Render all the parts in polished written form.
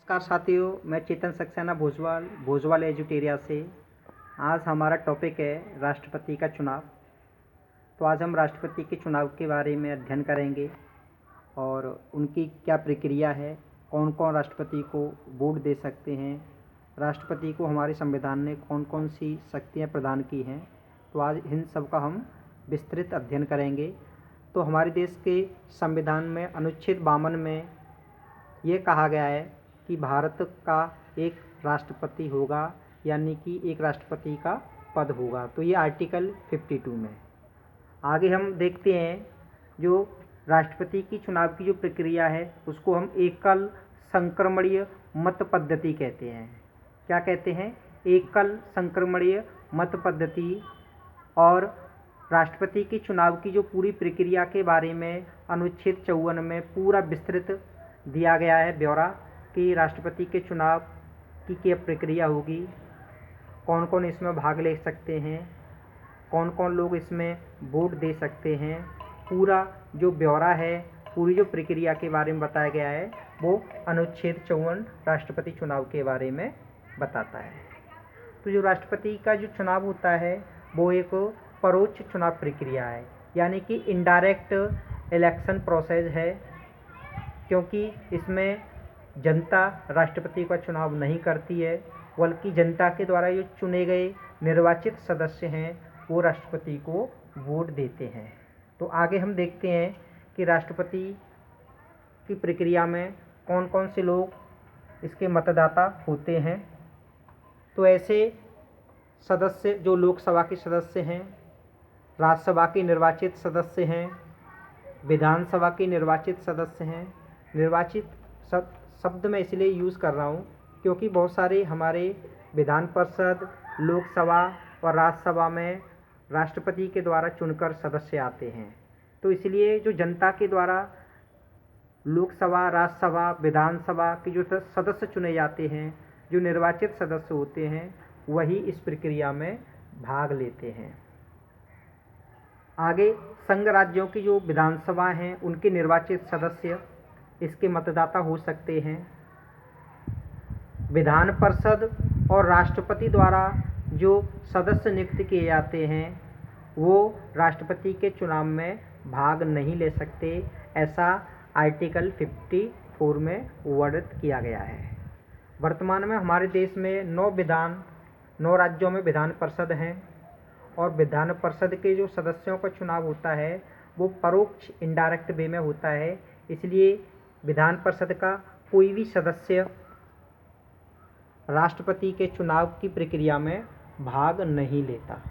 नमस्कार साथियों, मैं चेतन सक्सेना भोजवाल एजुटेरिया से। आज हमारा टॉपिक है राष्ट्रपति का चुनाव। तो आज हम राष्ट्रपति के चुनाव के बारे में अध्ययन करेंगे और उनकी क्या प्रक्रिया है, कौन कौन राष्ट्रपति को वोट दे सकते हैं, राष्ट्रपति को हमारे संविधान ने कौन कौन सी शक्तियाँ प्रदान की हैं। तो आज इन सब का हम विस्तृत अध्ययन करेंगे। तो हमारे देश के संविधान में अनुच्छेद 52 में ये कहा गया है कि भारत का एक राष्ट्रपति होगा, यानी कि एक राष्ट्रपति का पद होगा। तो ये आर्टिकल 52 में। आगे हम देखते हैं जो राष्ट्रपति की चुनाव की जो प्रक्रिया है उसको हम एकल संक्रमणीय मत पद्धति कहते हैं। क्या कहते हैं? एकल संक्रमणीय मत पद्धति। और राष्ट्रपति की चुनाव की जो पूरी प्रक्रिया के बारे में अनुच्छेद 54 में पूरा विस्तृत दिया गया है ब्यौरा कि राष्ट्रपति के चुनाव की क्या प्रक्रिया होगी, कौन कौन इसमें भाग ले सकते हैं, कौन कौन लोग इसमें वोट दे सकते हैं। पूरा जो ब्यौरा है, पूरी जो प्रक्रिया के बारे में बताया गया है वो अनुच्छेद 54 राष्ट्रपति चुनाव के बारे में बताता है। तो जो राष्ट्रपति का जो चुनाव होता है वो एक परोक्ष चुनाव प्रक्रिया है, यानी कि इनडायरेक्ट इलेक्शन प्रोसेस है, क्योंकि इसमें जनता राष्ट्रपति का चुनाव नहीं करती है, बल्कि जनता के द्वारा जो चुने गए निर्वाचित सदस्य हैं वो राष्ट्रपति को वोट देते हैं। तो आगे हम देखते हैं कि राष्ट्रपति की प्रक्रिया में कौन कौन से लोग इसके मतदाता होते हैं। तो ऐसे सदस्य जो लोकसभा के सदस्य हैं, राज्यसभा के निर्वाचित सदस्य हैं, विधानसभा के निर्वाचित सदस्य हैं। निर्वाचित शब्द मैं इसलिए यूज़ कर रहा हूँ क्योंकि बहुत सारे हमारे विधान परिषद, लोकसभा और राज्यसभा में राष्ट्रपति के द्वारा चुनकर सदस्य आते हैं। तो इसलिए जो जनता के द्वारा लोकसभा, राज्यसभा, विधानसभा के जो सदस्य चुने जाते हैं, जो निर्वाचित सदस्य होते हैं, वही इस प्रक्रिया में भाग लेते हैं। आगे संघ राज्यों की जो विधानसभा हैं उनके निर्वाचित सदस्य इसके मतदाता हो सकते हैं। विधान परिषद और राष्ट्रपति द्वारा जो सदस्य नियुक्त किए जाते हैं वो राष्ट्रपति के चुनाव में भाग नहीं ले सकते, ऐसा आर्टिकल 54 में वर्णित किया गया है। वर्तमान में हमारे देश में 9 राज्यों में विधान परिषद हैं और विधान परिषद के जो सदस्यों का चुनाव होता है वो परोक्ष इनडायरेक्ट वे में होता है। इसलिए विधान परिषद का कोई भी सदस्य राष्ट्रपति के चुनाव की प्रक्रिया में भाग नहीं लेता।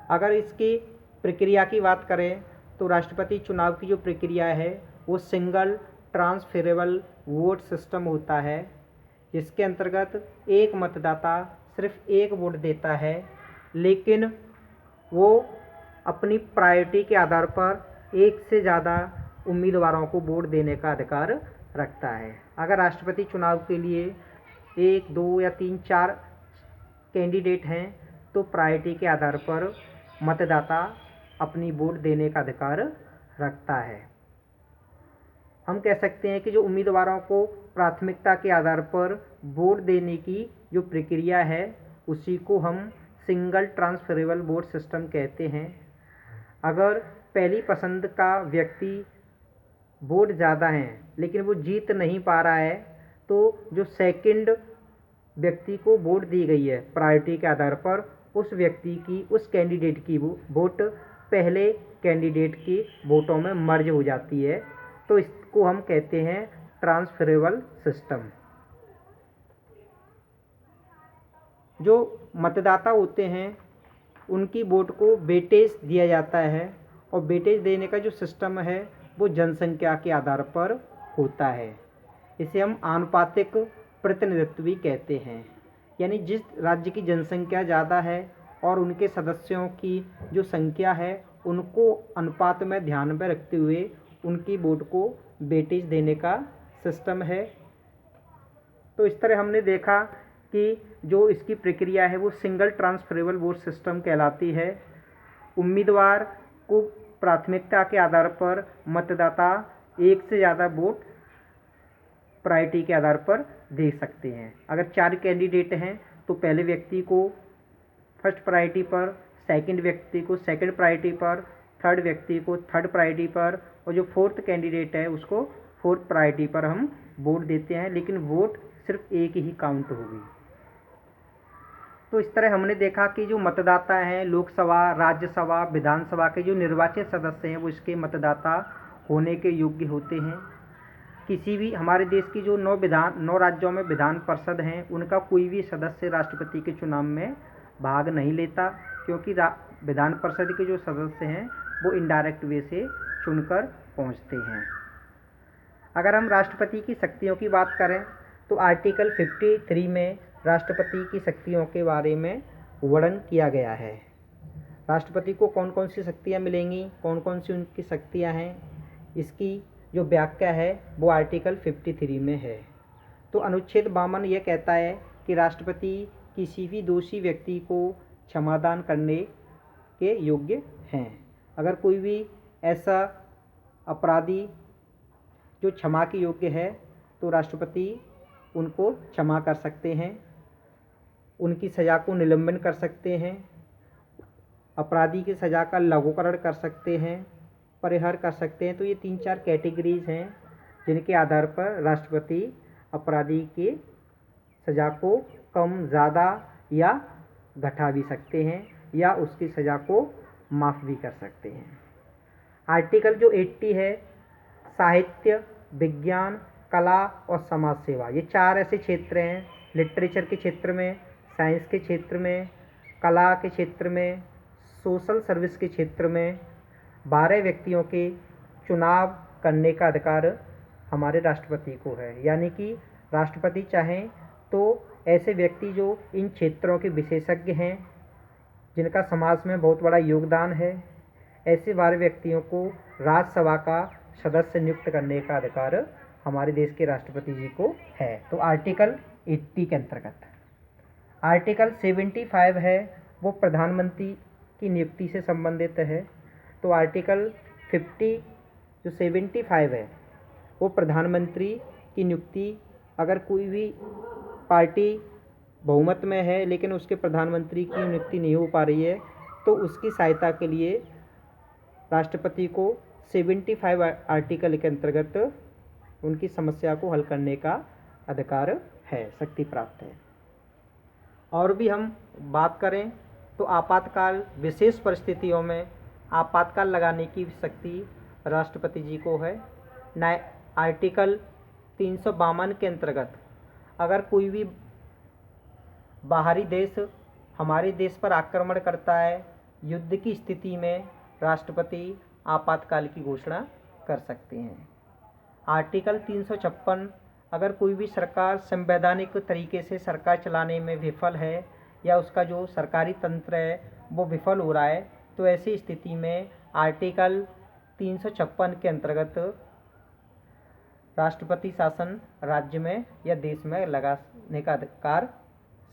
अगर इसकी प्रक्रिया की बात करें तो राष्ट्रपति चुनाव की जो प्रक्रिया है वो सिंगल ट्रांसफरेबल वोट सिस्टम होता है, जिसके अंतर्गत एक मतदाता सिर्फ एक वोट देता है, लेकिन वो अपनी प्रायोरिटी के आधार पर एक से ज़्यादा उम्मीदवारों को वोट देने का अधिकार रखता है। अगर राष्ट्रपति चुनाव के लिए 1, 2 या 3, 4 कैंडिडेट हैं तो प्रायोरिटी के आधार पर मतदाता अपनी वोट देने का अधिकार रखता है। हम कह सकते हैं कि जो उम्मीदवारों को प्राथमिकता के आधार पर वोट देने की जो प्रक्रिया है उसी को हम सिंगल ट्रांसफरेबल वोट सिस्टम कहते हैं। अगर पहली पसंद का व्यक्ति वोट ज़्यादा हैं लेकिन वो जीत नहीं पा रहा है तो जो सेकंड व्यक्ति को वोट दी गई है प्रायोरिटी के आधार पर, उस व्यक्ति की, उस कैंडिडेट की वोट पहले कैंडिडेट की वोटों में मर्ज हो जाती है। तो इसको हम कहते हैं ट्रांसफरेबल सिस्टम। जो मतदाता होते हैं उनकी वोट को वेटेज दिया जाता है और वेटेज देने का जो सिस्टम है वो जनसंख्या के आधार पर होता है। इसे हम आनुपातिक प्रतिनिधित्व भी कहते हैं, यानी जिस राज्य की जनसंख्या ज़्यादा है और उनके सदस्यों की जो संख्या है उनको अनुपात में ध्यान में रखते हुए उनकी वोट को वेटेज देने का सिस्टम है। तो इस तरह हमने देखा कि जो इसकी प्रक्रिया है वो सिंगल ट्रांसफरेबल वोट सिस्टम कहलाती है। उम्मीदवार को प्राथमिकता के आधार पर मतदाता एक से ज़्यादा वोट प्रायोरिटी के आधार पर दे सकते हैं। अगर 4 कैंडिडेट हैं तो पहले व्यक्ति को फर्स्ट प्रायोरिटी पर, सेकंड व्यक्ति को सेकंड प्रायोरिटी पर, थर्ड व्यक्ति को थर्ड प्रायोरिटी पर, और जो फोर्थ कैंडिडेट है उसको फोर्थ प्रायोरिटी पर हम वोट देते हैं, लेकिन वोट सिर्फ एक ही काउंट होगी। तो इस तरह हमने देखा कि जो मतदाता हैं, लोकसभा, राज्यसभा, विधानसभा के जो निर्वाचित सदस्य हैं वो इसके मतदाता होने के योग्य होते हैं। किसी भी हमारे देश की जो 9 राज्यों में विधान परिषद हैं उनका कोई भी सदस्य राष्ट्रपति के चुनाव में भाग नहीं लेता, क्योंकि विधान परिषद के जो सदस्य हैं वो इनडायरेक्ट वे से चुनकर पहुंचते हैं। अगर हम राष्ट्रपति की शक्तियों की बात करें तो आर्टिकल 53 में राष्ट्रपति की शक्तियों के बारे में वर्णन किया गया है। राष्ट्रपति को कौन कौन सी शक्तियाँ मिलेंगी, कौन कौन सी उनकी शक्तियाँ हैं, इसकी जो व्याख्या है वो आर्टिकल 53 में है। तो अनुच्छेद 52 यह कहता है कि राष्ट्रपति किसी भी दोषी व्यक्ति को क्षमादान करने के योग्य हैं। अगर कोई भी ऐसा अपराधी जो क्षमा के योग्य है तो राष्ट्रपति उनको क्षमा कर सकते हैं, उनकी सज़ा को निलंबन कर सकते हैं, अपराधी की सज़ा का लघुकरण कर सकते हैं, परिहार कर सकते हैं। तो ये 3-4 कैटेगरीज हैं जिनके आधार पर राष्ट्रपति अपराधी के सज़ा को कम, ज़्यादा या घटा भी सकते हैं या उसकी सज़ा को माफ़ भी कर सकते हैं। आर्टिकल जो 80 है, साहित्य, विज्ञान, कला और समाज सेवा, ये 4 ऐसे क्षेत्र हैं, लिटरेचर के क्षेत्र में, साइंस के क्षेत्र में, कला के क्षेत्र में, सोशल सर्विस के क्षेत्र में 12 व्यक्तियों के चुनाव करने का अधिकार हमारे राष्ट्रपति को है। यानी कि राष्ट्रपति चाहें तो ऐसे व्यक्ति जो इन क्षेत्रों के विशेषज्ञ हैं, जिनका समाज में बहुत बड़ा योगदान है, ऐसे 12 व्यक्तियों को राज्यसभा का सदस्य नियुक्त करने का अधिकार हमारे देश के राष्ट्रपति जी को है। तो आर्टिकल 80 के अंतर्गत आर्टिकल 75 है वो प्रधानमंत्री की नियुक्ति से संबंधित है। तो आर्टिकल 50 जो 75 है वो प्रधानमंत्री की नियुक्ति, अगर कोई भी पार्टी बहुमत में है लेकिन उसके प्रधानमंत्री की नियुक्ति नहीं हो पा रही है तो उसकी सहायता के लिए राष्ट्रपति को 75 आर्टिकल के अंतर्गत उनकी समस्या को हल करने का अधिकार है, शक्ति प्राप्त है। और भी हम बात करें तो आपातकाल, विशेष परिस्थितियों में आपातकाल लगाने की शक्ति राष्ट्रपति जी को है। आर्टिकल 352 के अंतर्गत अगर कोई भी बाहरी देश हमारे देश पर आक्रमण करता है, युद्ध की स्थिति में राष्ट्रपति आपातकाल की घोषणा कर सकते हैं। आर्टिकल 356 अगर कोई भी सरकार संवैधानिक तरीके से सरकार चलाने में विफल है या उसका जो सरकारी तंत्र है वो विफल हो रहा है तो ऐसी स्थिति में आर्टिकल 356 के अंतर्गत राष्ट्रपति शासन राज्य में या देश में लगाने का अधिकार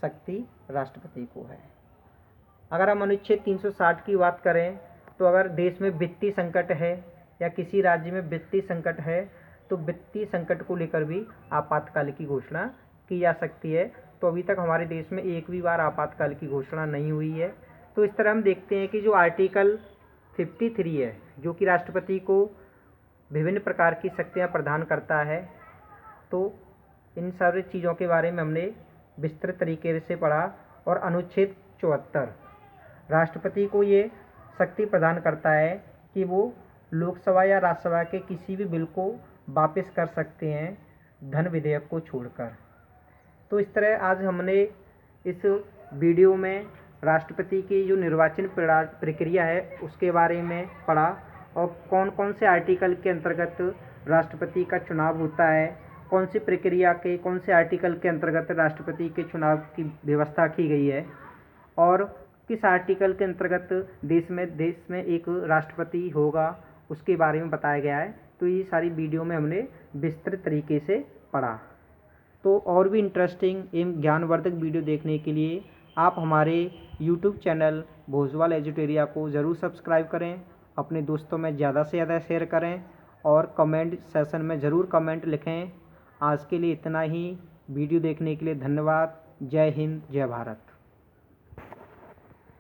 शक्ति राष्ट्रपति को है। अगर हम अनुच्छेद 360 की बात करें तो अगर देश में वित्तीय संकट है या किसी राज्य में वित्तीय संकट है तो वित्तीय संकट को लेकर भी आपातकाल की घोषणा की जा सकती है। तो अभी तक हमारे देश में एक भी बार आपातकाल की घोषणा नहीं हुई है। तो इस तरह हम देखते हैं कि जो आर्टिकल 53 है जो कि राष्ट्रपति को विभिन्न प्रकार की शक्तियाँ प्रदान करता है, तो इन सारी चीज़ों के बारे में हमने विस्तृत तरीके से पढ़ा। और अनुच्छेद 74 राष्ट्रपति को ये शक्ति प्रदान करता है कि वो लोकसभा या राज्यसभा के किसी भी बिल को वापस कर सकते हैं धन विधेयक को छोड़कर। तो इस तरह आज हमने इस वीडियो में राष्ट्रपति की जो निर्वाचन प्रक्रिया है उसके बारे में पढ़ा और कौन कौन से आर्टिकल के अंतर्गत राष्ट्रपति का चुनाव होता है, कौन सी प्रक्रिया के कौन से आर्टिकल के अंतर्गत राष्ट्रपति के चुनाव की व्यवस्था की गई है और किस आर्टिकल के अंतर्गत देश में एक राष्ट्रपति होगा उसके बारे में बताया गया है। तो ये सारी वीडियो में हमने विस्तृत तरीके से पढ़ा। तो और भी इंटरेस्टिंग एवं ज्ञानवर्धक वीडियो देखने के लिए आप हमारे YouTube चैनल भोजवाल एजुटेरिया को ज़रूर सब्सक्राइब करें, अपने दोस्तों में ज़्यादा से ज़्यादा शेयर करें और कमेंट सेशन में ज़रूर कमेंट लिखें। आज के लिए इतना ही। वीडियो देखने के लिए धन्यवाद। जय हिंद, जय भारत।